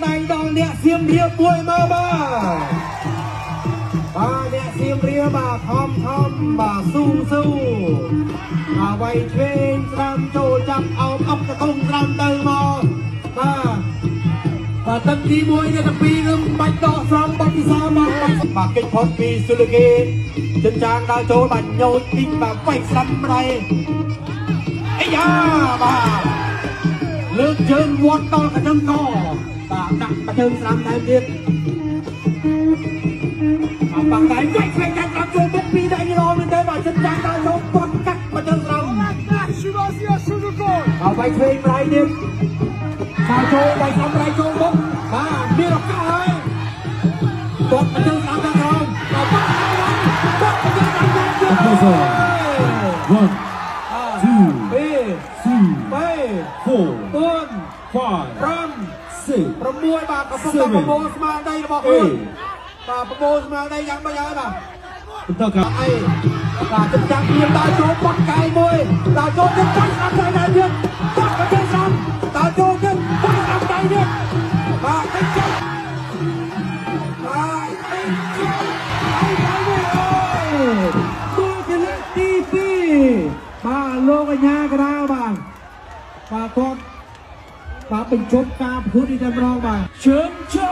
ដៃដល់អ្នកសៀមរាបមួយមកបាទអ្នកសៀមរាបបាទខំបាទស៊ូបាទវាយឆ្វេងស្ដាំចូលចាប់អោបអុកទៅស្ដាំទៅមកបាទទឹកទី1នេះទី2នឹងបាច់ដកស្រង់បាត់ពិសាមកបាទកិច្ចផុតពីស៊ូលីកេចិនចាងដល់ចូលបាទញោចទីបាទវាយស្ដាំម្ដាយអាយ៉ាបាទលើកជើងវត្តដល់កណ្ដឹងកបាទដាក់ជើងស្ដាំថែមទៀតបាក់ដៃវាយឆ្វេងកាត់តាមចូលមុខពីដៃរងនេះទៅបាទចិនចាងដល់ចូលបត់កាត់មកជើងស្ដាំវាយឆ្វេងម្ដាយទៀតចូលវាយស្ដាំម្ដាយចូលមុខបាទមានឱកាសហើយគាត់មកជើងស្ដាំដល់ក្រោមបាទគាត់មកជើងស្ដាំដល់ជើង 1 2 3 4 5 6 6បាទកំពុងតែប្រមូលស្មារតីរបស់ខ្លួនបាទប្រមូលស្មារតីយ៉ាងម៉េចហើយបាទបន្តครับអីបាទចិនចាងមានដល់ចូលបត់កាយមួយដល់ចូលទៀតបាច់ស្ដាំដៃដែរទៀតបាត់មកជើងស្ដាំដល់ចូលទៀតបាច់ស្ដាំដៃទៀតបាទចិនចាងបាទចិនចាងអីដែរមួយទូជាលើកទី2បាទលោកអញ្ញាកដាលបាទគាត់បាទបញ្ចប់ការប្រកួតនេះតែម្ដងបាទជើងចា